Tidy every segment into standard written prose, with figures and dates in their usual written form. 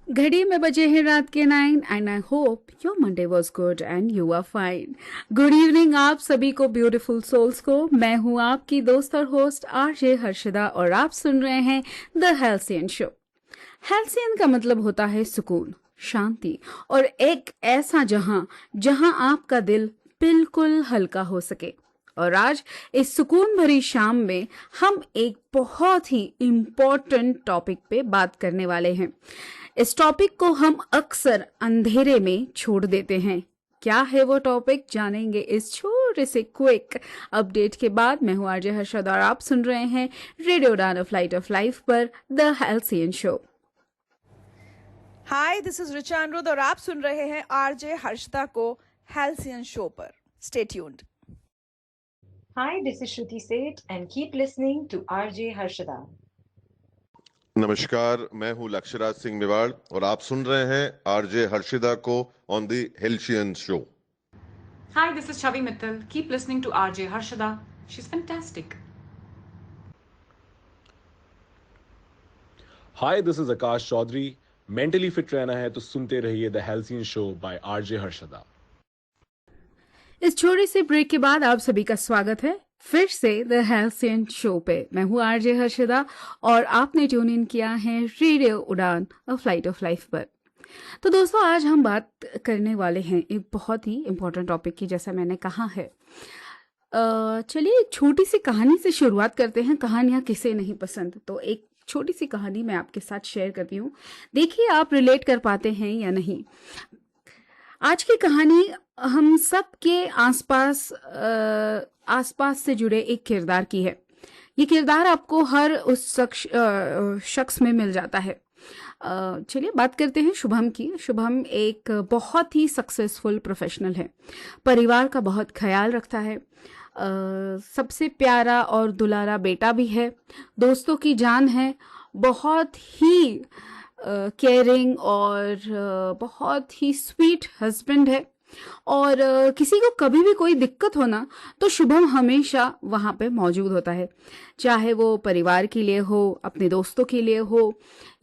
घड़ी में बजे हैं रात के 9 and I hope your Monday was good and you are fine. Good evening आप सभी को, ब्यूटीफुल सोल्स को। मैं हूं आपकी दोस्त और होस्ट आरजे हर्षदा और आप सुन रहे हैं द हेल्सियन शो। हेल्सियन का मतलब होता है सुकून, शांति और एक ऐसा जहां जहां आपका दिल बिल्कुल हल्का हो सके। और आज इस सुकून भरी शाम में हम एक बहुत ही इम्पोर्टेंट टॉपिक पे बात करने वाले हैं। इस टॉपिक को हम अक्सर अंधेरे में छोड़ देते हैं। क्या है वो टॉपिक, जानेंगे इस छोटे से क्विक अपडेट के बाद। मैं हूं आरजे हर्षद और आप सुन रहे हैं radio Udaan flight of life पर the halcyon show. Hi, this is Richa Aniruddh और आप सुन रहे हैं आरजे हर्षदा को हेल्सियन शो पर। Stay tuned. Hi, this is Shruti Seth and keep listening to RJ Harshada. नमस्कार, मैं हूं लक्ष्यराज सिंह मेवाड़ और आप सुन रहे हैं आरजे हर्षिदा को on the halcyon show. Hi, this is Chavi Mittal. Keep listening to RJ Harshada. She's fantastic. Hi, this is Akash Chaudhary. Mentally fit रहना है तो सुनते रहिए the halcyon show by RJ Harshada. इस छोटे से ब्रेक के बाद आप सभी का स्वागत है फिर से द हेल्सियन शो पे। मैं हूँ आरजे हर्षदा और आपने ट्यून इन किया है radio Udaan flight of life पर। तो दोस्तों, आज हम बात करने वाले हैं एक बहुत ही इम्पोर्टेंट टॉपिक की, जैसा मैंने कहा है। चलिए एक छोटी सी कहानी से शुरुआत करते हैं। कहानियाँ किसे नहीं पसंद, तो एक छोटी सी कहानी मैं आपके साथ शेयर करती हूँ। देखिए आप रिलेट कर पाते हैं या नहीं। आज की कहानी हम सब के आसपास से जुड़े एक किरदार की है। ये किरदार आपको हर उस शख्स में मिल जाता है। चलिए बात करते हैं शुभम की। शुभम एक बहुत ही सक्सेसफुल प्रोफेशनल है, परिवार का बहुत ख्याल रखता है, सबसे प्यारा और दुलारा बेटा भी है, दोस्तों की जान है, बहुत ही केयरिंग और बहुत ही स्वीट हस्बैंड है। और किसी को कभी भी कोई दिक्कत हो ना, तो शुभम हमेशा वहाँ पे मौजूद होता है, चाहे वो परिवार के लिए हो, अपने दोस्तों के लिए हो,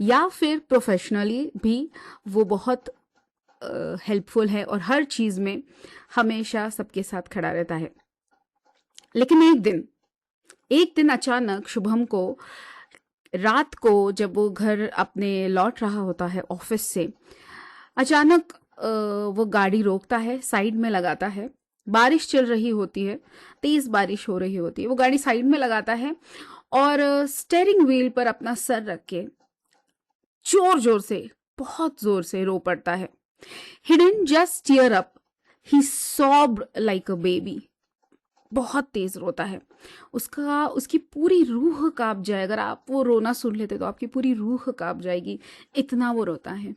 या फिर प्रोफेशनली भी वो बहुत हेल्पफुल है और हर चीज़ में हमेशा सबके साथ खड़ा रहता है। लेकिन एक दिन अचानक शुभम को रात को जब वो घर अपने लौट रहा होता है ऑफिस से, अचानक वो गाड़ी रोकता है, साइड में लगाता है। बारिश चल रही होती है, तेज बारिश हो रही होती है। वो गाड़ी साइड में लगाता है और स्टीयरिंग व्हील पर अपना सर रख के बहुत जोर से रो पड़ता है। He didn't just tear up, he sobbed like a baby. बहुत तेज रोता है। उसकी पूरी रूह कांप जाए। अगर आप वो रोना सुन लेते तो आपकी पूरी रूह कांप जाएगी, इतना वो रोता है।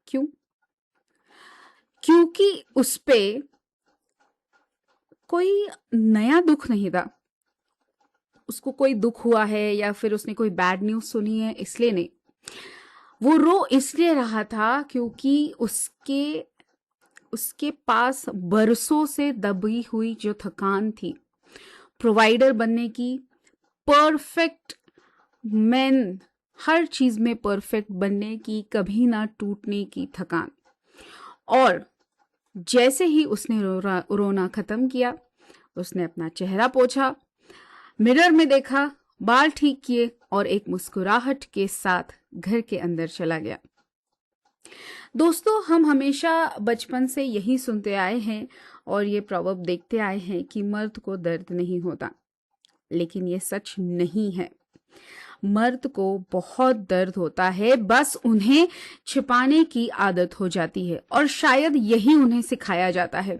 क्यों? क्योंकि उस पे कोई नया दुख नहीं था। उसको कोई दुख हुआ है या फिर उसने कोई बैड न्यूज़ सुनी है, इसलिए नहीं। वो रो इसलिए रहा था क्योंकि उसके पास बरसों से दबी हुई जो थकान थी, प्रोवाइडर बनने की, परफेक्ट मैन, हर चीज में परफेक्ट बनने की, कभी ना टूटने की थकान। और जैसे ही उसने रोना खत्म किया, उसने अपना चेहरा पोंछा, मिरर में देखा, बाल ठीक किए और एक मुस्कुराहट के साथ घर के अंदर चला गया। दोस्तों, हम हमेशा बचपन से यही सुनते आए हैं और ये प्रॉवर्ब देखते आए हैं कि मर्द को दर्द नहीं होता, लेकिन ये सच नहीं है। मर्द को बहुत दर्द होता है, बस उन्हें छिपाने की आदत हो जाती है और शायद यही उन्हें सिखाया जाता है।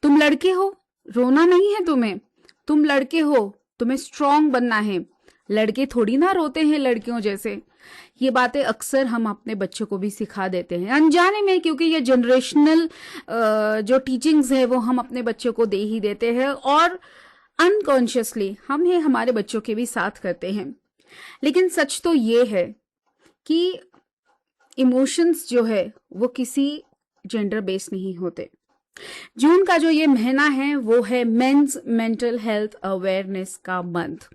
तुम लड़के हो, रोना नहीं है तुम्हें। तुम लड़के हो, तुम्हें स्ट्रांग बनना है। लड़के थोड़ी ना रोते हैं लड़कियों जैसे। ये बातें अक्सर हम अपने बच्चों को भी सिखा देते हैं अनजाने में, क्योंकि ये जनरेशनल जो टीचिंग्स है वो हम अपने बच्चों को दे ही देते हैं और अनकॉन्शियसली हम ये हमारे बच्चों के भी साथ करते हैं। लेकिन सच तो ये है कि इमोशंस जो है वो किसी जेंडर बेस नहीं होते। जून का जो ये महीना है वो है मेंस मेंटल हेल्थ अवेयरनेस का मंथ,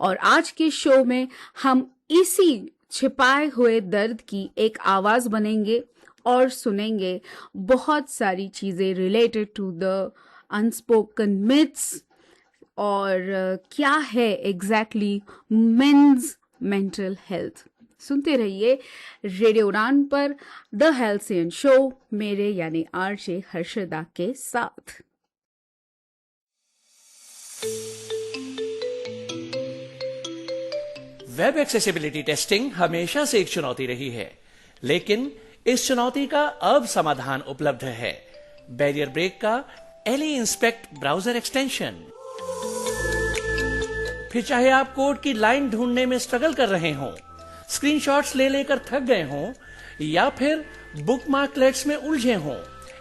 और आज के शो में हम इसी छिपाए हुए दर्द की एक आवाज बनेंगे और सुनेंगे बहुत सारी चीजें related to the unspoken myths और क्या है एग्जैक्टली मेंस मेंटल हेल्थ। सुनते रहिए रेडियो उड़ान पर द हेल्सियन शो, मेरे यानी आरजे हर्षदा के साथ। वेब एक्सेसिबिलिटी टेस्टिंग हमेशा से एक चुनौती रही है, लेकिन इस चुनौती का अब समाधान उपलब्ध है। बैरियर ब्रेक का एली इंस्पेक्ट ब्राउजर एक्सटेंशन। फिर चाहे आप कोड की लाइन ढूंढने में स्ट्रगल कर रहे हों, स्क्रीनशॉट्स ले लेकर थक गए हों, या फिर बुकमार्कलेट्स में उलझे हों,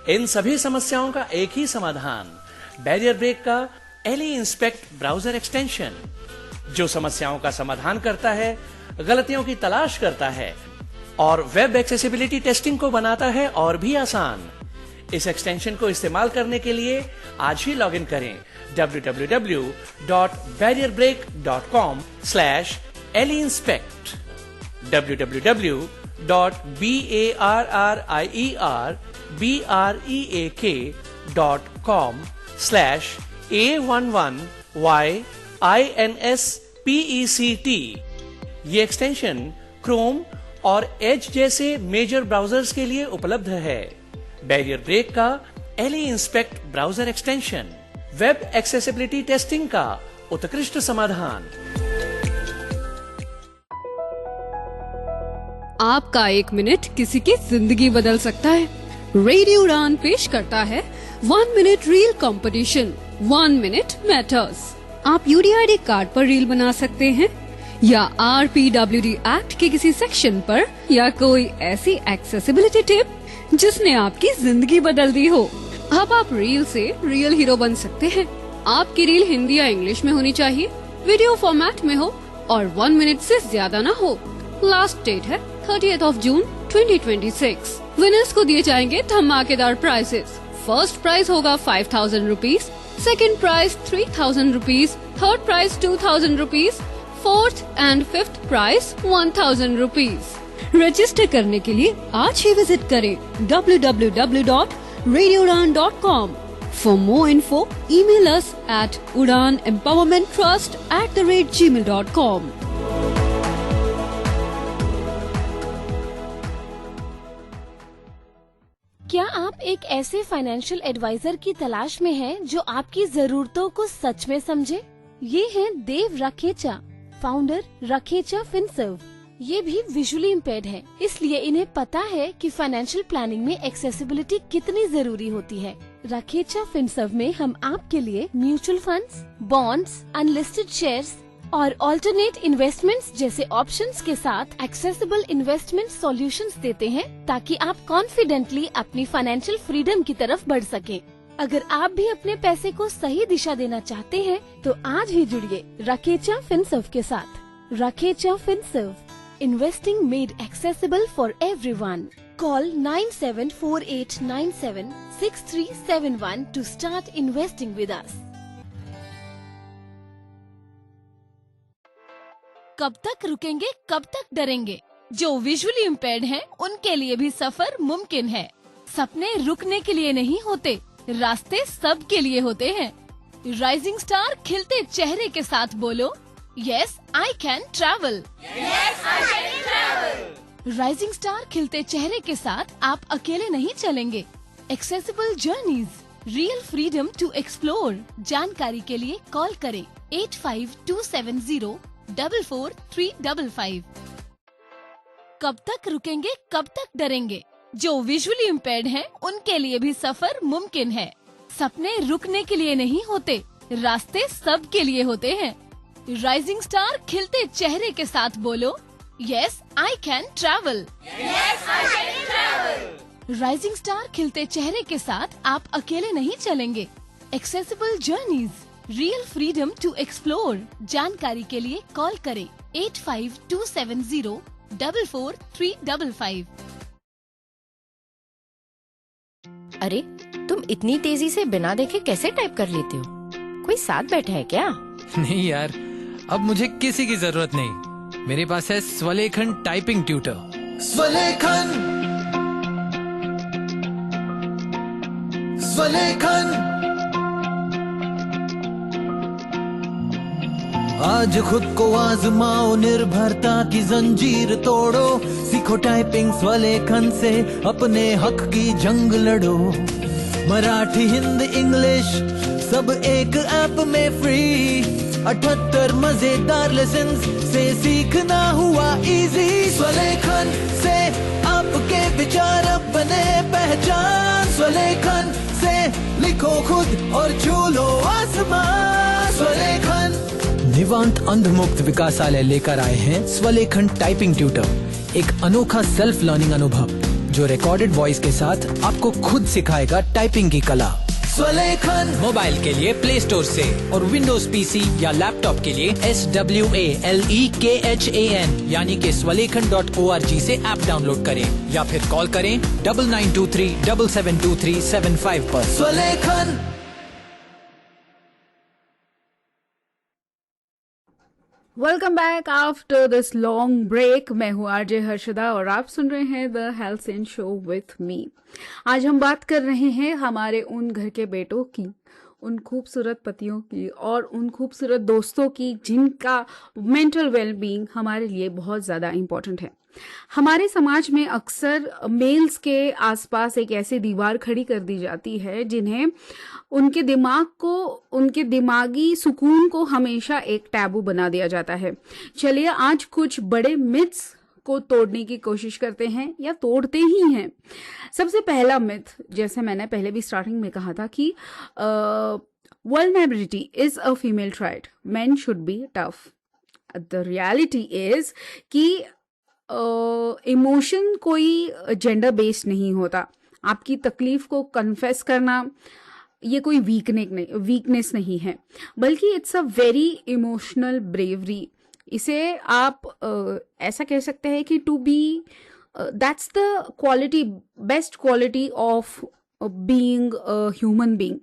इन सभी समस्याओं का एक ही समाधान, बैरियर ब्रेक का एली इंस्पेक्ट ब्राउजर एक्सटेंशन, जो समस्याओं का समाधान करता है, गलतियों की तलाश करता है और वेब एक्सेसिबिलिटी टेस्टिंग को बनाता है और भी आसान। इस एक्सटेंशन को इस्तेमाल करने के लिए आज ही लॉगिन करें www.barrierbreak.com/eliinspect www.barrierbreak.com/A11YINSPECT। ये एक्सटेंशन क्रोम और एज जैसे मेजर ब्राउजर्स के लिए उपलब्ध है। बैरियर ब्रेक का Ally Inspect browser extension, web accessibility testing का उत्कृष्ट समाधान। आपका 1 मिनट किसी की जिंदगी बदल सकता है। रेडियो उड़ान पेश करता है 1 minute reel competition. 1 minute matters. आप यूडीआईडी कार्ड पर रील बना सकते हैं या आरपीडब्ल्यूडी एक्ट के किसी सेक्शन पर, या कोई ऐसी एक्सेसिबिलिटी टिप जिसने आपकी जिंदगी बदल दी हो। अब आप रील से रियल हीरो बन सकते हैं। आपकी रील हिंदी या इंग्लिश में होनी चाहिए, वीडियो फॉर्मेट में हो और 1 मिनट से ज्यादा न हो। लास्ट डेट है 30 जून 2026। विनर्स को दिए जाएंगे धमाकेदार प्राइजेस। फर्स्ट प्राइज होगा 5000 rupees, second prize 3000 rupees, third prize 2000 rupees, fourth and fifth prize 1000 rupees. Register करने के लिए आज ही विजिट करें www.radioudan.com। For more info, email us at udanempowermenttrust@gmail.com। क्या आप एक ऐसे फाइनेंशियल एडवाइजर की तलाश में हैं जो आपकी जरूरतों को सच में समझे? ये हैं देव रखेचा, फाउंडर रखेचा फिनसर्व। ये भी विजुअली इम्पेयर्ड है, इसलिए इन्हें पता है कि फाइनेंशियल प्लानिंग में एक्सेसिबिलिटी कितनी जरूरी होती है। रखेचा फिनसर्व में हम आपके लिए mutual funds, bonds, unlisted shares और ऑल्टरनेट इन्वेस्टमेंट्स जैसे ऑप्शंस के साथ एक्सेसिबल इन्वेस्टमेंट सॉल्यूशंस देते हैं, ताकि आप कॉन्फिडेंटली अपनी फाइनेंशियल फ्रीडम की तरफ बढ़ सकें। अगर आप भी अपने पैसे को सही दिशा देना चाहते हैं, तो आज ही जुड़िए रखेचा फिनसर्व के साथ। Rakhecha Finserv, investing made accessible for everyone. Call 9748976371 to start investing with us. कब तक रुकेंगे, कब तक डरेंगे? जो विजुअली इम्पेयर्ड हैं, उनके लिए भी सफर मुमकिन है। सपने रुकने के लिए नहीं होते, रास्ते सबके लिए होते हैं। राइजिंग स्टार खिलते चेहरे के साथ बोलो, yes I can travel. Rising star खिलते चेहरे के साथ आप अकेले नहीं चलेंगे। Accessible journeys, real freedom to explore. जानकारी के लिए कॉल करें 8527044355। कब तक रुकेंगे, कब तक डरेंगे? जो विजुअली इम्पेयर्ड हैं, उनके लिए भी सफर मुमकिन है। सपने रुकने के लिए नहीं होते, रास्ते सबके लिए होते हैं। राइजिंग स्टार खिलते चेहरे के साथ बोलो, yes I can travel. Rising star खिलते चेहरे के साथ आप अकेले नहीं चलेंगे। Accessible journeys, real freedom to explore. जानकारी के लिए कॉल करें 8527044355। अरे, तुम इतनी तेजी से बिना देखे कैसे टाइप कर लेते हो? कोई साथ बैठा है क्या? नहीं यार, अब मुझे किसी की जरूरत नहीं। मेरे पास है स्वलेखन टाइपिंग ट्यूटर। स्वलेखन, स्वलेखन। आज खुद को आजमाओ, निर्भरता की जंजीर तोड़ो, सीखो टाइपिंग स्वलेखन से, अपने हक की जंग लड़ो। मराठी, हिंदी, इंग्लिश सब एक ऐप में फ्री, 78 मजेदार लेसन से सीखना हुआ इजी। स्वलेखन से आपके विचार अब बने पहचान, स्वलेखन से लिखो खुद और छू लो आसमान। स्वलेखन। निवांत अंधमुक्त विकासालय लेकर आए हैं स्वलेखन टाइपिंग ट्यूटर, एक अनोखा सेल्फ लर्निंग अनुभव जो रिकॉर्डेड वॉइस के साथ आपको खुद सिखाएगा टाइपिंग की कला। स्वलेखन। मोबाइल के लिए प्ले स्टोर से और विंडोज पीसी या लैपटॉप के लिए SWALEKHAN यानी कि swalekan.org से ऐप डाउनलोड करें या फिर कॉल करें 9923772375 पर। स्वलेखन। Welcome back after this long break. मैं हूँ आरजे हर्षदा और आप सुन रहे हैं the health and show with me. आज हम बात कर रहे हैं हमारे उन घर के बेटों की, उन खूबसूरत पतियों की और उन खूबसूरत दोस्तों की जिनका मेंटल वेलबींग हमारे लिए बहुत ज़्यादा इम्पोर्टेंट है। हमारे समाज में अक्सर मेल्स के आसपास एक ऐसी दीवार खड़ी कर दी जाती है जिन्हें उनके दिमाग को, उनके दिमागी सुकून को हमेशा एक टैबू बना दिया जाता है। चलिए आज कुछ बड़े मिथ्स को तोड़ने की कोशिश करते हैं या तोड़ते ही हैं। सबसे पहला मिथ, जैसे मैंने पहले भी स्टार्टिंग में कहा था कि vulnerability is a female trait, men should be tough. The reality is कि इमोशन कोई जेंडर बेस्ड नहीं होता। आपकी तकलीफ को कन्फेस करना ये कोई वीकनेस नहीं है, बल्कि it's a very emotional bravery. इसे आप ऐसा कह सकते हैं कि to be that's the quality, best quality of being a human being,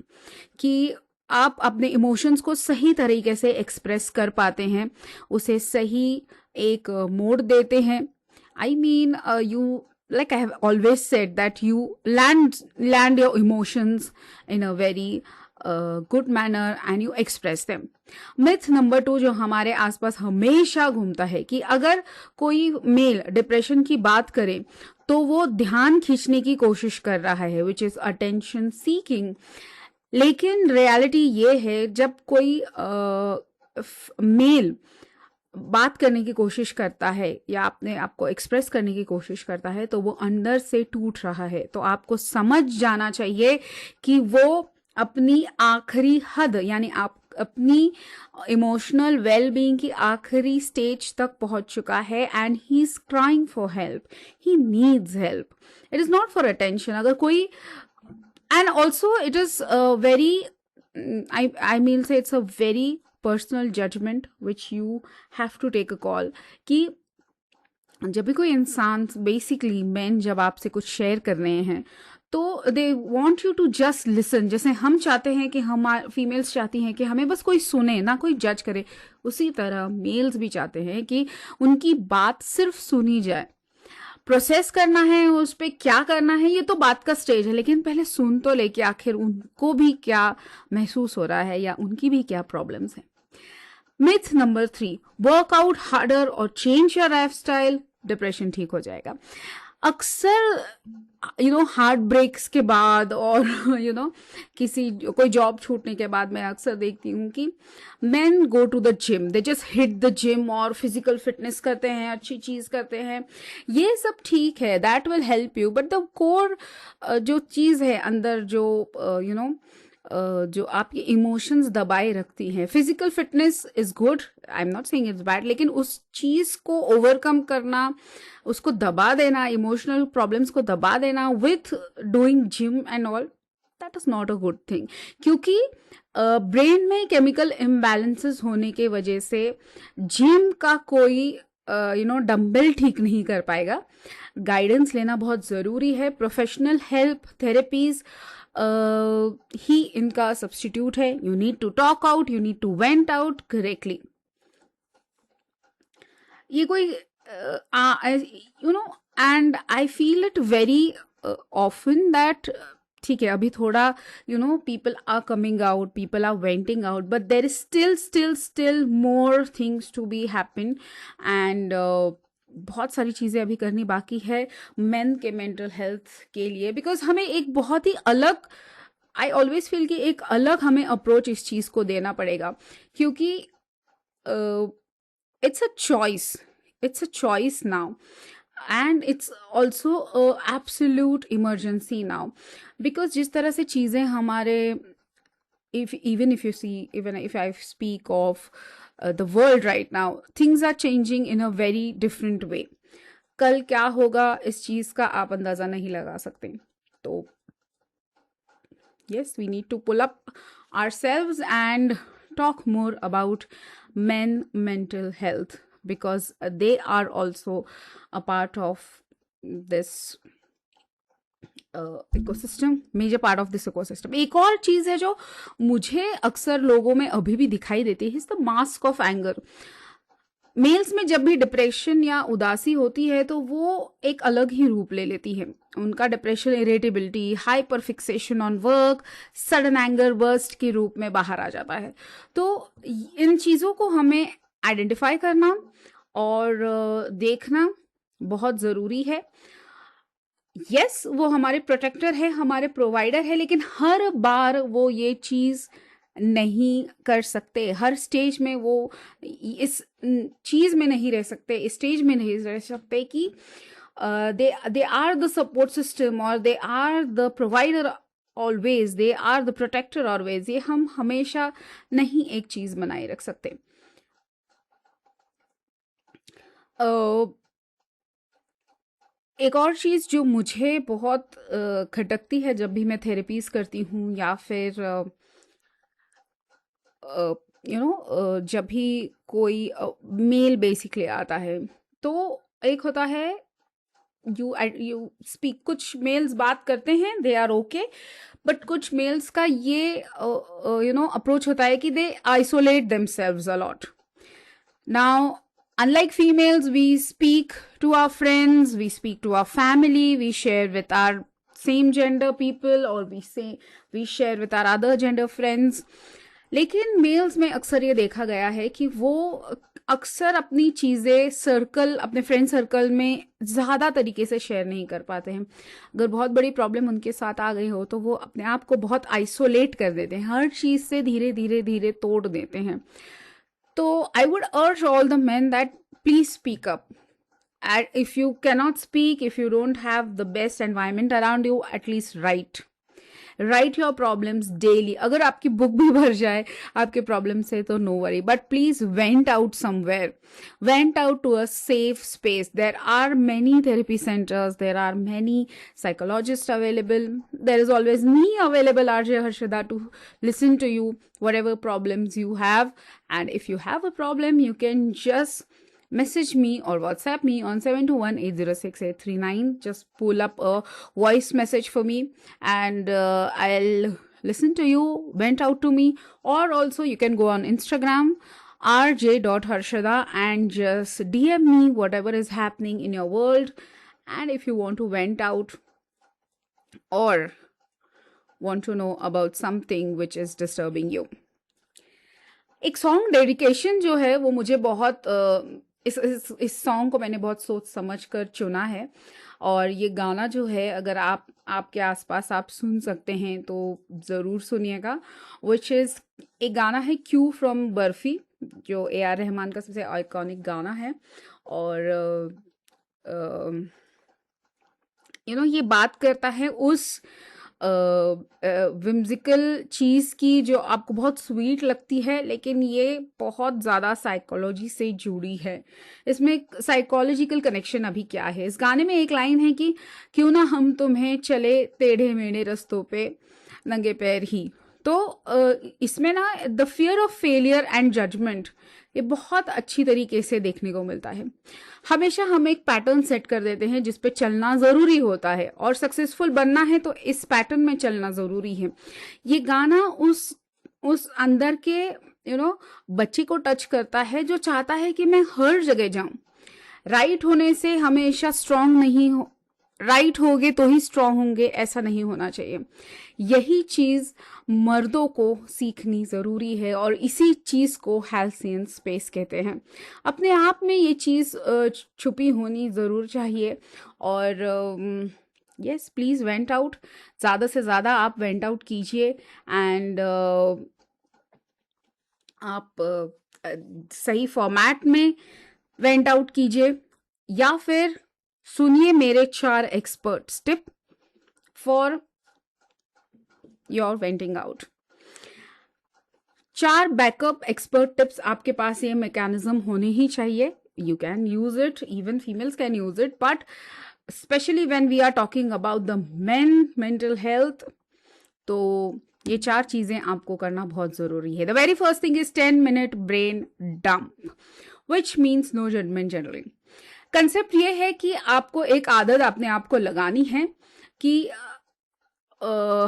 कि आप अपने इमोशंस को सही तरीके से एक्सप्रेस कर पाते हैं, उसे सही एक मोड देते हैं। I mean you, like I have always said, that you land your emotions in a very good manner and you express them. Myth number 2 जो हमारे आसपास हमेशा घूमता है कि अगर कोई मेल डिप्रेशन की बात करे तो वो ध्यान खींचने की कोशिश कर रहा है, which is attention seeking। लेकिन रियलिटी ये है, जब कोई मेल बात करने की कोशिश करता है या अपने आप को एक्सप्रेस करने की कोशिश करता है तो वो अंदर से टूट रहा है। तो आपको समझ जाना चाहिए कि वो अपनी आखिरी हद, यानी आप अपनी इमोशनल वेलबींग की आखिरी स्टेज तक पहुंच चुका है and he is crying for help, he needs help. It is not for attention. अगर कोई, and also it is very, I mean say it's a very personal judgement which you have to take a call, कि जब भी कोई इंसान, basically man, जब आपसे कुछ शेयर कर रहे हैं तो they want you to just listen. जैसे हम चाहते हैं कि हम फीमेल्स चाहती हैं कि हमें बस कोई सुने, ना कोई जज करे, उसी तरह मेल्स भी चाहते हैं कि उनकी बात सिर्फ सुनी जाए। प्रोसेस करना है, उस पर क्या करना है, ये तो बात का स्टेज है, लेकिन पहले सुन तो ले कि आखिर उनको भी क्या महसूस हो रहा है या उनकी भी क्या प्रॉब्लम्स हैं। मिथ नंबर 3, वर्कआउट हार्डर और change your life style, depression ठीक हो जाएगा। अक्सर हार्ट ब्रेक्स के बाद और कोई जॉब छूटने के बाद मैं अक्सर देखती हूँ कि men go to the gym, they just hit the gym और फिजिकल फिटनेस करते हैं, अच्छी चीज करते हैं। ये सब ठीक है, that will help you, but the core जो चीज है अंदर, जो जो आपके इमोशंस दबाए रखती हैं। Physical fitness is good, I am not saying it's bad, लेकिन उस चीज को ओवरकम करना, उसको दबा देना, इमोशनल प्रॉब्लम्स को दबा देना with doing gym and all, that is not a good thing. क्योंकि ब्रेन में केमिकल इम्बैलेंसेस होने के वजह से जिम का कोई डम्बल ठीक नहीं कर पाएगा। गाइडेंस लेना बहुत ज़रूरी है। प्रोफेशनल हेल्प, थेरेपीज ही इनका सब्स्टिट्यूट है। You need to talk out, you need to vent out correctly. ये कोई you know, and I feel it very often that ठीक है अभी थोड़ा people are coming out, people are venting out, but there is still more things to be happen, and बहुत सारी चीज़ें अभी करनी बाकी है मेन के मेंटल हेल्थ के लिए, बिकॉज हमें एक बहुत ही अलग, आई ऑलवेज फील कि एक अलग हमें अप्रोच इस चीज़ को देना पड़ेगा, क्योंकि it's a choice now, and it's also a absolute emergency now, because जिस तरह से चीज़ें हमारे, even if I speak of the world right now, things are changing in a very different way. कल क्या होगा इस चीज़ का आप अंदाज़ा नहीं लगा सकते, तो yes, we need to pull up ourselves and talk more about mental health, because they are also a part of this ecosystem, major part of this ecosystem. एक और चीज़ है जो मुझे अक्सर लोगों में अभी भी दिखाई देती है, is the mask of anger. Males में जब भी डिप्रेशन या उदासी होती है तो वो एक अलग ही रूप ले लेती है. उनका depression irritability, hyper fixation on work, sudden anger burst के रूप में बाहर आ जाता है. तो इन चीज़ों को हमें आइडेंटिफाई करना और देखना बहुत ज़रूरी है. यस, वो हमारे प्रोटेक्टर है, हमारे प्रोवाइडर है, लेकिन हर बार वो ये चीज़ नहीं कर सकते. हर स्टेज में वो इस चीज़ में नहीं रह सकते, इस स्टेज में नहीं रह सकते कि they are the support system or they are the provider always, they are the protector always. ये हम हमेशा नहीं एक चीज़ बनाए रख सकते. एक और चीज़ जो मुझे बहुत खटकती है जब भी मैं थेरेपीज करती हूँ या फिर जब भी कोई मेल बेसिकली आता है, तो एक होता है यू स्पीक, कुछ मेल्स बात करते हैं, दे आर ओके, बट कुछ मेल्स का ये अप्रोच होता है कि they isolate themselves a lot. Now unlike females, we speak to our friends, we speak to our family, we share with our same gender people, or we share with our other gender friends. लेकिन mails में अक्सर ये देखा गया है कि वो अक्सर अपनी चीज़ें अपने फ्रेंड सर्कल में ज़्यादा तरीके से शेयर नहीं कर पाते हैं. अगर बहुत बड़ी प्रॉब्लम उनके साथ आ गई हो तो वो अपने आप को बहुत आइसोलेट कर देते हैं, हर चीज़ से धीरे धीरे धीरे तोड़ देते हैं. So I would urge all the men that please speak up. And if you cannot speak, if you don't have the best environment around you, at least write your problems daily. अगर आपकी book भी भर जाए आपके problem से तो no worry, but please vent out somewhere, vent out to a safe space. There are many therapy centers, there are many psychologists available, there is always me available, RJ Harshada, to listen to you whatever problems you have. And if you have a problem, you can just message me or WhatsApp me on 721-806-839. Just pull up a voice message for me and I'll listen to you, vent out to me. Or also you can go on Instagram, rj.harshada, and just DM me whatever is happening in your world. And if you want to vent out or want to know about something which is disturbing you. एक song dedication जो है वो मुझे बहुत इस song को मैंने बहुत सोच समझ कर चुना है, और ये गाना जो है अगर आपके आसपास आप सुन सकते हैं तो ज़रूर सुनिएगा. विच इज़ एक गाना है क्यू फ्रॉम बर्फी, जो AR रहमान का सबसे आइकॉनिक गाना है. और ये बात करता है उस विम्जिकल चीज़ की जो आपको बहुत स्वीट लगती है, लेकिन ये बहुत ज़्यादा साइकोलॉजी से जुड़ी है. इसमें साइकोलॉजिकल कनेक्शन अभी क्या है, इस गाने में एक लाइन है कि क्यों ना हम तुम्हें चले टेढ़े मेढ़े रस्तों पे नंगे पैर ही. तो इसमें ना the fear of failure and judgement ये बहुत अच्छी तरीके से देखने को मिलता है. हमेशा हम एक पैटर्न सेट कर देते हैं जिस पे चलना ज़रूरी होता है, और सक्सेसफुल बनना है तो इस पैटर्न में चलना ज़रूरी है. ये गाना उस अंदर के बच्चे को टच करता है जो चाहता है कि मैं हर जगह जाऊं, राइट होने से हमेशा स्ट्रांग नहीं हो, राइट होगे तो ही स्ट्रांग होंगे, ऐसा नहीं होना चाहिए। यही चीज मर्दों को सीखनी जरूरी है और इसी चीज को हेल्सियन स्पेस कहते हैं। अपने आप में ये चीज छुपी होनी जरूर चाहिए। और यस, प्लीज वेंट आउट, ज्यादा से ज्यादा आप वेंट आउट कीजिए एंड आप सही फॉर्मेट में वेंट आउट कीजिए, या फिर सुनिए मेरे 4 experts tip for your venting out. 4 backup expert tips आपके पास ये मैकेनिज्म होने ही चाहिए। You can use it, even females can use it, but specially when we are talking about the men mental health, तो ये 4 चीजें आपको करना बहुत जरूरी है। The very first thing is 10-minute brain dump, which means no judgement generally. Concept ये है कि आपको एक आदत अपने आप को लगानी है कि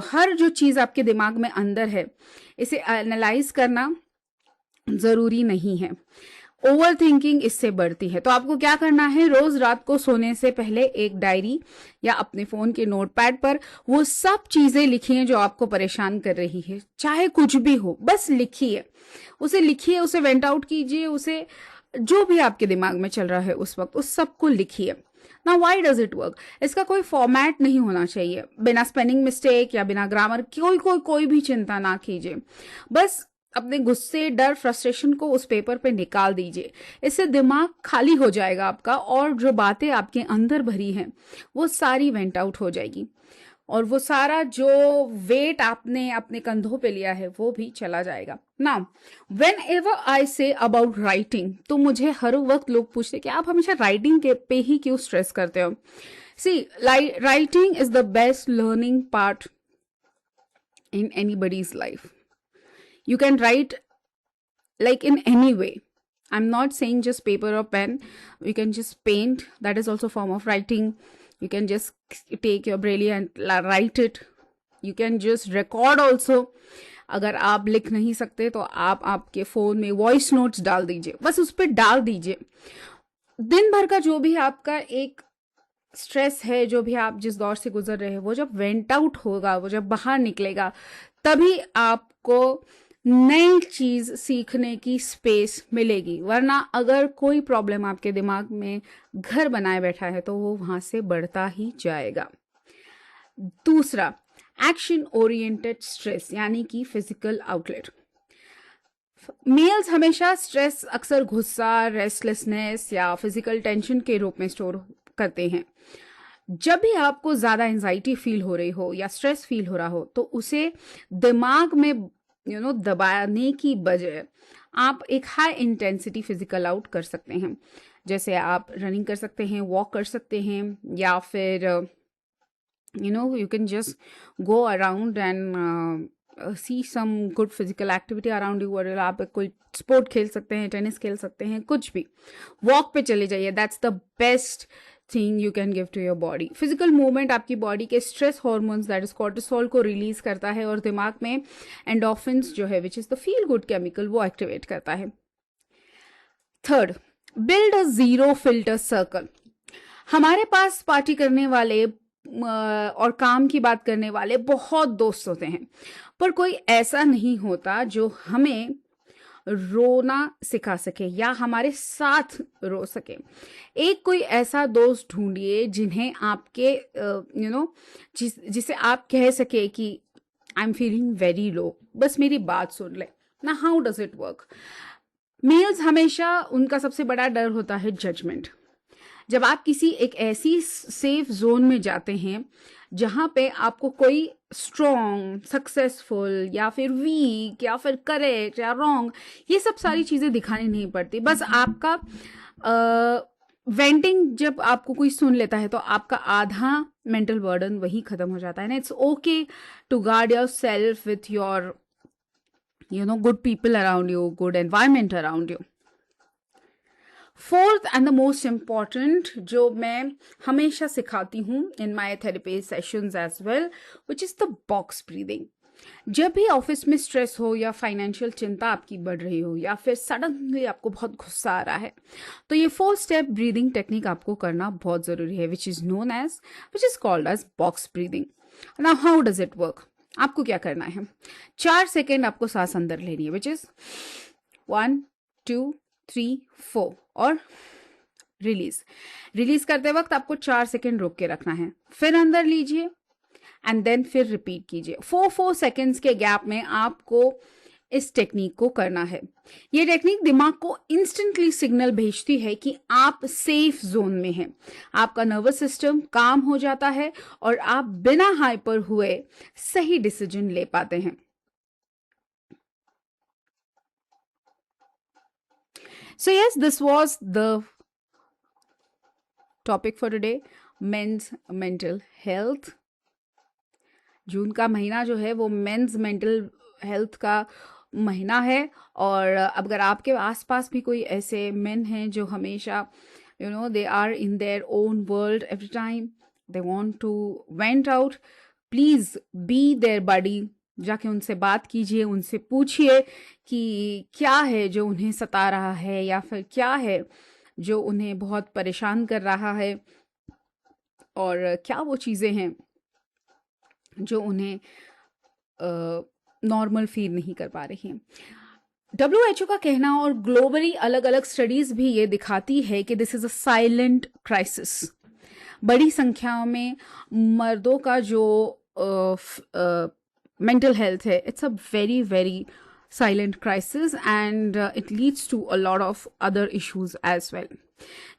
हर जो चीज आपके दिमाग में अंदर है इसे एनालाइज करना जरूरी नहीं है। ओवर थिंकिंग इससे बढ़ती है। तो आपको क्या करना है, रोज रात को सोने से पहले एक डायरी या अपने फोन के नोटपैड पर वो सब चीजें लिखिए जो आपको परेशान कर रही है, चाहे कुछ भी हो, बस लिखिए, उसे वेंट आउट कीजिए, उसे जो भी आपके दिमाग में चल रहा है उस वक्त उस सब को लिखिए। ना व्हाई डज इट वर्क, इसका कोई फॉर्मेट नहीं होना चाहिए, बिना स्पेलिंग मिस्टेक या बिना ग्रामर, कोई भी चिंता ना कीजिए, बस अपने गुस्से, डर, फ्रस्ट्रेशन को उस पेपर पे निकाल दीजिए। इससे दिमाग खाली हो जाएगा आपका और जो बातें आपके अंदर भरी हैं वो सारी वेंट आउट हो जाएगी और वो सारा जो वेट आपने अपने कंधों पे लिया है वो भी चला जाएगा। Now when ever I say about writing, तो मुझे हर वक्त लोग पूछते कि आप हमेशा राइटिंग के पे ही क्यों स्ट्रेस करते हो। See, writing is the best learning part in anybody's life. You can write like in any way. I'm not saying just paper or pen. You can just paint. That is also a form of writing. You can just take your braille and write it. You can just record also. अगर आप लिख नहीं सकते तो आप आपके phone में voice notes डाल दीजिए, बस उस पर डाल दीजिए। दिन भर का जो भी आपका एक स्ट्रेस है, जो भी आप जिस दौर से गुजर रहे हैं, वो जब वेंट आउट होगा, वो जब बाहर निकलेगा, तभी आपको नई चीज सीखने की स्पेस मिलेगी। वरना अगर कोई प्रॉब्लम आपके दिमाग में घर बनाए बैठा है तो वो वहां से बढ़ता ही जाएगा। दूसरा, एक्शन ओरिएंटेड स्ट्रेस, यानी कि फिजिकल आउटलेट। मेल्स हमेशा स्ट्रेस अक्सर गुस्सा, रेस्टलेसनेस या फिजिकल टेंशन के रूप में स्टोर करते हैं। जब भी आपको ज्यादा एंजाइटी फील हो रही हो या स्ट्रेस फील हो रहा हो तो उसे दिमाग में दबाने की बजाय आप एक हाई इंटेंसिटी फिजिकल आउट कर सकते हैं। जैसे आप रनिंग कर सकते हैं, वॉक कर सकते हैं, या फिर you can just go around and see some good physical activity around you. और आप कोई स्पोर्ट खेल सकते हैं, टेनिस खेल सकते हैं, कुछ भी, वॉक पे चले जाइए। That's the best thing you can give to your body. Physical movement आपकी बॉडी के stress hormones that is cortisol को रिलीज करता है और दिमाग में एंडोर्फिन्स जो है which is the feel good chemical वो एक्टिवेट करता है। Third, build a zero filter circle. हमारे पास पार्टी करने वाले और काम की बात करने वाले बहुत दोस्त होते हैं, पर कोई ऐसा नहीं होता जो हमें रोना सिखा सके या हमारे साथ रो सके। एक कोई ऐसा दोस्त ढूंढिए जिन्हें आपके जिसे आप कह सके कि I am feeling very low, बस मेरी बात सुन ले ना। How does it work? Males हमेशा उनका सबसे बड़ा डर होता है जजमेंट। जब आप किसी एक ऐसी सेफ जोन में जाते हैं जहां पे आपको कोई स्ट्रॉन्ग, सक्सेसफुल या फिर वीक या फिर करेक्ट या रॉन्ग, ये सब सारी चीजें दिखानी नहीं पड़ती, बस आपका वेंटिंग जब आपको कोई सुन लेता है तो आपका आधा मेंटल बर्डन वही खत्म हो जाता है ना। It's okay to guard yourself with your good people around you, good environment around you. Fourth and the most important, जो मैं हमेशा सिखाती हूँ in my therapy sessions as well, which is the box breathing. जब भी office में stress हो या फाइनेंशियल चिंता आपकी बढ़ रही हो या फिर सडनली आपको बहुत गुस्सा आ रहा है, तो ये 4 स्टेप ब्रीदिंग टेक्निक आपको करना बहुत ज़रूरी है, which is called as box breathing. Now how does it work? आपको क्या करना है, 4 सेकेंड आपको सांस अंदर लेनी है, विच इज़ 1 2 3 4 और रिलीज करते वक्त आपको 4 सेकेंड रोक के रखना है, फिर अंदर लीजिए एंड देन फिर रिपीट कीजिए। 4 सेकेंड्स के गैप में आपको इस टेक्निक को करना है। ये टेक्निक दिमाग को इंस्टेंटली सिग्नल भेजती है कि आप सेफ जोन में हैं। आपका नर्वस सिस्टम काम हो जाता है और आप बिना हाइपर हुए सही डिसीजन ले पाते हैं। So yes, this was the topic for today, men's mental health। जून का महीना जो है वो मेंस मेंटल हेल्थ का महीना है, और अगर आपके आसपास भी कोई ऐसे मेन हैं जो हमेशा they are in their own world every time, they want to vent out, please be there buddy. जाके उनसे बात कीजिए, उनसे पूछिए कि क्या है जो उन्हें सता रहा है या फिर क्या है जो उन्हें बहुत परेशान कर रहा है, और क्या वो चीज़ें हैं जो उन्हें नॉर्मल फील नहीं कर पा रही हैं। WHO का कहना और ग्लोबली अलग अलग स्टडीज़ भी ये दिखाती है कि this is a silent crisis. बड़ी संख्या में मर्दों का जो mental health है, it's a very very silent crisis and it leads to a lot of other issues as well।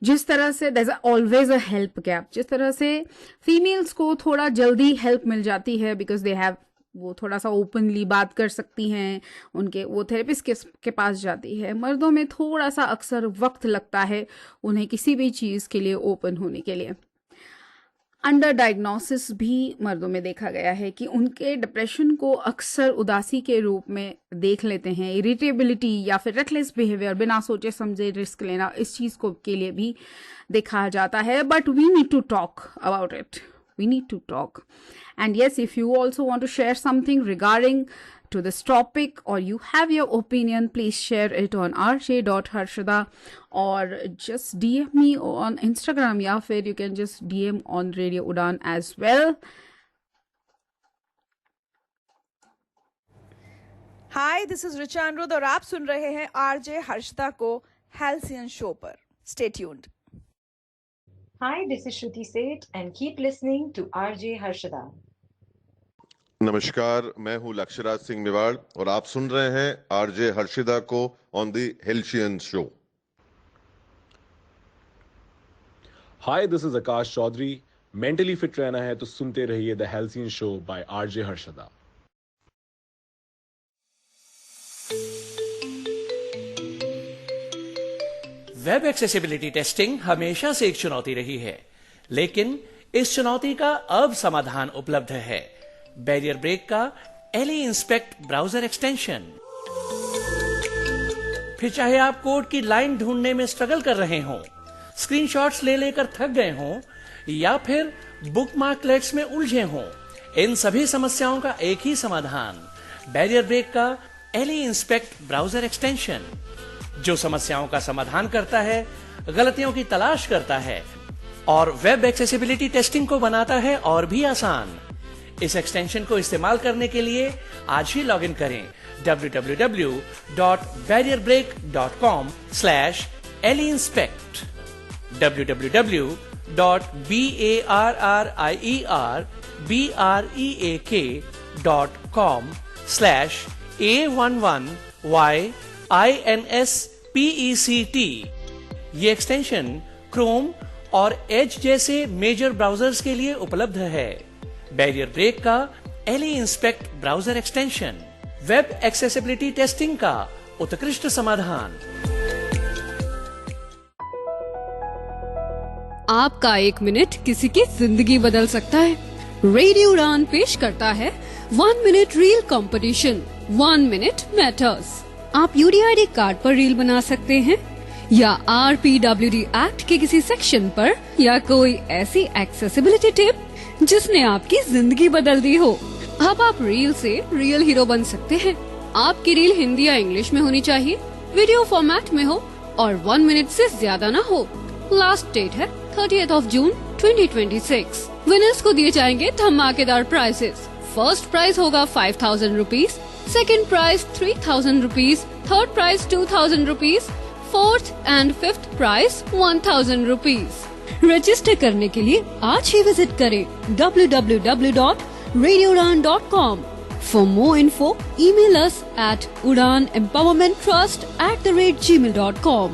जिस तरह से there's always a help gap, जिस तरह से फीमेल्स को थोड़ा जल्दी हेल्प मिल जाती है because they have, वो थोड़ा सा ओपनली बात कर सकती हैं, उनके वो थेरेपिस्ट के पास जाती है, मर्दों में थोड़ा सा अक्सर वक्त लगता है उन्हें किसी भी चीज़ के लिए ओपन होने के लिए। अंडर डायग्नोसिस भी मर्दों में देखा गया है कि उनके डिप्रेशन को अक्सर उदासी के रूप में देख लेते हैं। इरिटेबिलिटी या फिर रेकलेस बिहेवियर, बिना सोचे समझे रिस्क लेना, इस चीज़ को के लिए भी देखा जाता है। But we need to talk about it, we need to talk. And yes, if you also want to share something regarding to this topic or you have your opinion, please share it on rj.harshada or just DM me on Instagram, या फिर you can just DM on Radio Udan as well. Hi, this is Richa Anuruddh और आप सुन रहे हैं RJ Harshada को halcyon show पर। Stay tuned. Hi, this is Shruti Seth and keep listening to RJ Harshada. नमस्कार, मैं हूं लक्ष्यराज सिंह मेवाड़ और आप सुन रहे हैं आरजे हर्षिदा को on the halcyon show. Hi, this is Akash Chaudhary. Mentally fit रहना है तो सुनते रहिए the halcyon show by RJ Harshada. Web accessibility testing हमेशा से एक चुनौती रही है, लेकिन इस चुनौती का अब समाधान उपलब्ध है। बैरियर ब्रेक का एली इंस्पेक्ट ब्राउजर एक्सटेंशन। फिर चाहे आप कोड की लाइन ढूंढने में स्ट्रगल कर रहे हों, स्क्रीनशॉट्स ले लेकर थक गए हों, या फिर बुकमार्कलेट्स में उलझे हों, इन सभी समस्याओं का एक ही समाधान, बैरियर ब्रेक का एली इंस्पेक्ट ब्राउजर एक्सटेंशन, जो समस्याओं का समाधान करता है, गलतियों की तलाश करता है और वेब एक्सेसिबिलिटी टेस्टिंग को बनाता है और भी आसान। इस एक्सटेंशन को इस्तेमाल करने के लिए आज ही लॉगिन करें www.barrierbreak.com/eliinspect www.barrierbreak.com/A11YINSPECT। ये एक्सटेंशन क्रोम और एज जैसे मेजर ब्राउजर्स के लिए उपलब्ध है। बैरियर ब्रेक का Ally Inspect browser extension, web accessibility testing का उत्कृष्ट समाधान। आपका 1 मिनट किसी की जिंदगी बदल सकता है। रेडियो उड़ान पेश करता है 1 minute reel competition, 1 minute matters. आप यूडीआईडी कार्ड पर रील बना सकते हैं या आरपीडब्ल्यूडी एक्ट के किसी सेक्शन पर, या कोई ऐसी एक्सेसिबिलिटी टिप जिसने आपकी जिंदगी बदल दी हो। अब आप रील से रियल हीरो बन सकते हैं। आपकी रील हिंदी या इंग्लिश में होनी चाहिए, वीडियो फॉर्मेट में हो और 1 मिनट से ज्यादा ना हो। लास्ट डेट है 30th June 2026। विनर्स को दिए जाएंगे धमाकेदार प्राइजेस। फर्स्ट प्राइज होगा 5,000 rupees, second prize 3,000 rupees, third prize 2,000 rupees, fourth and fifth prize 1,000 rupees. Register करने के लिए आज ही विजिट करें www.radioudan.com। For more info, email us at udanempowermenttrust@gmail.com।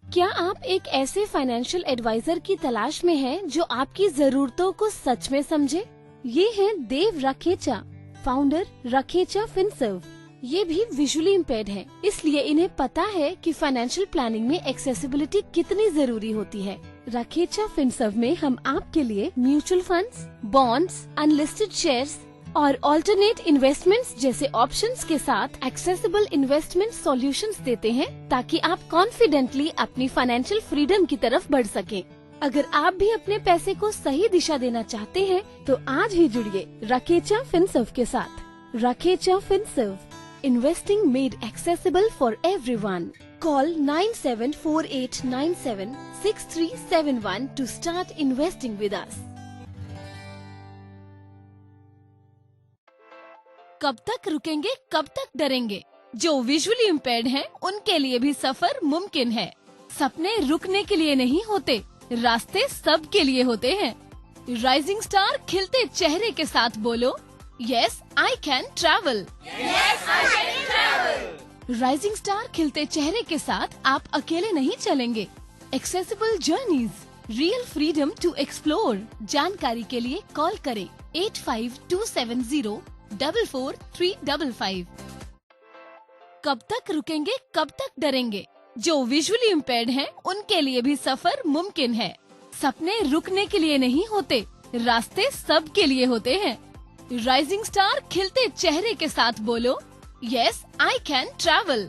क्या आप एक ऐसे फाइनेंशियल एडवाइजर की तलाश में हैं जो आपकी जरूरतों को सच में समझे? ये हैं देव रखेचा, फाउंडर रखेचा फिनसर्व। ये भी विजुअली इम्पेयर्ड हैं, इसलिए इन्हें पता है कि फाइनेंशियल प्लानिंग में एक्सेसिबिलिटी कितनी जरूरी होती है। रखेचा फिनसर्व में हम आपके लिए mutual funds, bonds, unlisted shares और ऑल्टरनेट इन्वेस्टमेंट्स जैसे ऑप्शंस के साथ एक्सेसिबल इन्वेस्टमेंट सॉल्यूशंस देते हैं, ताकि आप कॉन्फिडेंटली अपनी फाइनेंशियल फ्रीडम की तरफ बढ़ सकें। अगर आप भी अपने पैसे को सही दिशा देना चाहते हैं, तो आज ही जुड़िए रखेचा फिनसर्व के साथ। Rakhecha Finserv, investing made accessible for everyone. Call 9748976371 to start investing with us. कब तक रुकेंगे, कब तक डरेंगे? जो विजुअली इम्पेयर्ड हैं, उनके लिए भी सफर मुमकिन है। सपने रुकने के लिए नहीं होते, रास्ते सबके लिए होते हैं। राइजिंग स्टार खिलते चेहरे के साथ बोलो, yes I can travel. Rising star खिलते चेहरे के साथ आप अकेले नहीं चलेंगे। Accessible journeys, real freedom to explore. जानकारी के लिए कॉल करें 8527044355। कब तक रुकेंगे, कब तक डरेंगे? जो विजुअली इम्पेयर्ड हैं, उनके लिए भी सफर मुमकिन है। सपने रुकने के लिए नहीं होते, रास्ते सबके लिए होते हैं। राइजिंग स्टार खिलते चेहरे के साथ बोलो, yes I can travel.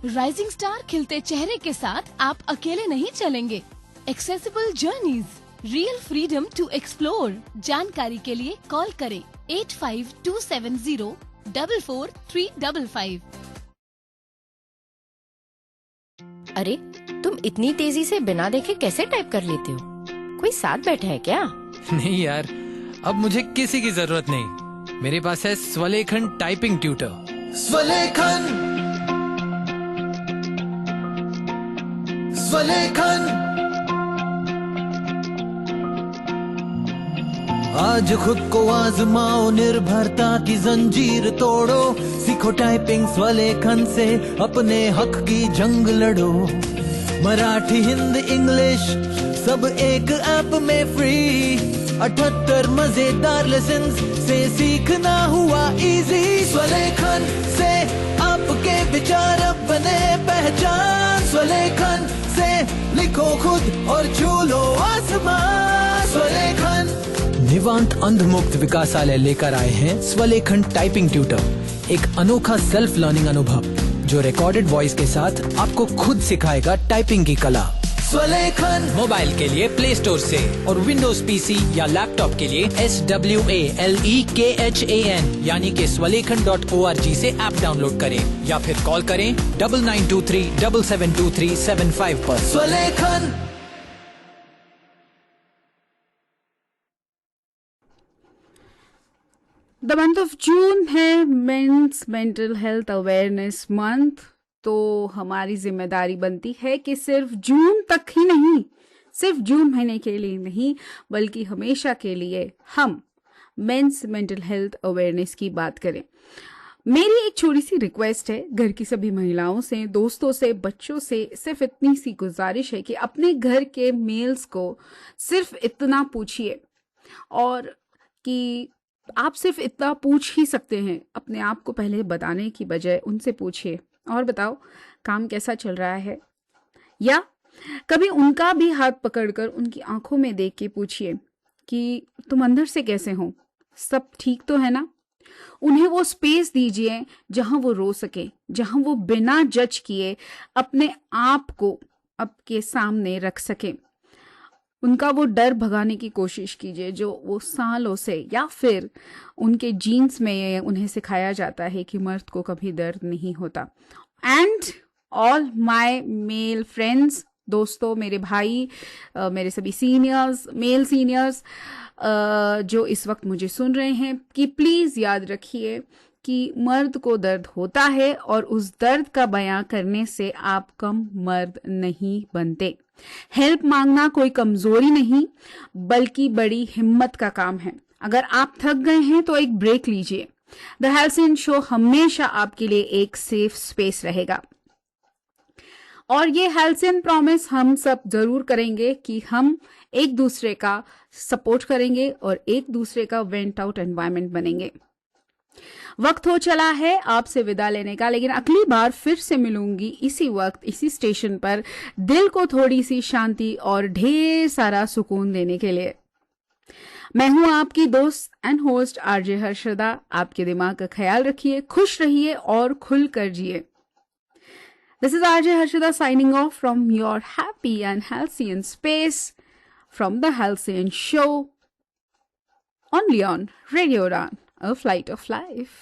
Rising star खिलते चेहरे के साथ आप अकेले नहीं चलेंगे। Accessible journeys, real freedom to explore. जानकारी के लिए कॉल करें 8527044355। अरे तुम इतनी तेजी से बिना देखे कैसे टाइप कर लेते हो? कोई साथ बैठा है क्या? नहीं यार, अब मुझे किसी की जरूरत नहीं। मेरे पास है स्वलेखन टाइपिंग ट्यूटर। स्वलेखन, स्वलेखन। आज खुद को आजमाओ, निर्भरता की जंजीर तोड़ो। सीखो टाइपिंग स्वलेखन से, अपने हक की जंग लड़ो। मराठी, हिंदी, इंग्लिश सब एक ऐप में फ्री। 78 मजेदार लेसन से सीखना हुआ इजी। स्वलेखन से आपके विचार अब बने पहचान। स्वलेखन से लिखो खुद और छू लो आसमान। स्वलेखन। निवांत अंधमुक्त विकासालय लेकर आए हैं स्वलेखन टाइपिंग ट्यूटर, एक अनोखा सेल्फ लर्निंग अनुभव जो रिकॉर्डेड वॉइस के साथ आपको खुद सिखाएगा टाइपिंग की कला। स्वलेखन। मोबाइल के लिए प्ले स्टोर से और विंडोज पीसी या लैपटॉप के लिए SWALEKHAN यानी कि swalekhan.org से ऐप डाउनलोड करें या फिर कॉल करें 9923772375 पर। स्वलेखन। द मंथ ऑफ जून है men's mental health awareness month. तो हमारी जिम्मेदारी बनती है कि सिर्फ जून तक ही नहीं, सिर्फ जून महीने के लिए नहीं, बल्कि हमेशा के लिए हम मेंस मेंटल हेल्थ अवेयरनेस की बात करें। मेरी एक छोटी सी रिक्वेस्ट है घर की सभी महिलाओं से, दोस्तों से, बच्चों से, सिर्फ इतनी सी गुजारिश है कि अपने घर के मेल्स को सिर्फ इतना पूछिए, और कि आप सिर्फ इतना पूछ ही सकते हैं। अपने आप को पहले बताने की बजाय उनसे पूछिए, और बताओ काम कैसा चल रहा है, या कभी उनका भी हाथ पकड़कर उनकी आंखों में देख के पूछिए कि तुम अंदर से कैसे हो, सब ठीक तो है ना। उन्हें वो स्पेस दीजिए जहां वो रो सके, जहां वो बिना जज किए अपने आप को आपके सामने रख सकें। उनका वो डर भगाने की कोशिश कीजिए जो वो सालों से या फिर उनके जीन्स में उन्हें सिखाया जाता है कि मर्द को कभी दर्द नहीं होता। And all my male friends, दोस्तों, मेरे भाई, मेरे सभी सीनियर्स, मेल सीनियर्स जो इस वक्त मुझे सुन रहे हैं, कि प्लीज़ याद रखिए कि मर्द को दर्द होता है और उस दर्द का बयां करने से आप कम मर्द नहीं बनते। हेल्प मांगना कोई कमजोरी नहीं बल्कि बड़ी हिम्मत का काम है। अगर आप थक गए हैं तो एक ब्रेक लीजिए। द हेल्सियन शो हमेशा आपके लिए एक सेफ स्पेस रहेगा। और ये हेल्सियन प्रॉमिस हम सब जरूर करेंगे कि हम एक दूसरे का सपोर्ट करेंगे और एक दूसरे का वेंट आउट एनवायरनमेंट बनेंगे। वक्त हो चला है आपसे विदा लेने का, लेकिन अगली बार फिर से मिलूंगी इसी वक्त इसी स्टेशन पर, दिल को थोड़ी सी शांति और ढेर सारा सुकून देने के लिए। मैं हूं आपकी दोस्त एंड होस्ट आरजे हर्षदा। आपके दिमाग का ख्याल रखिए, खुश रहिए और खुलकर जिए। This is RJ Harshada signing off from your happy and halcyon space from the Halcyon Show only on Radio Udan, a flight of life.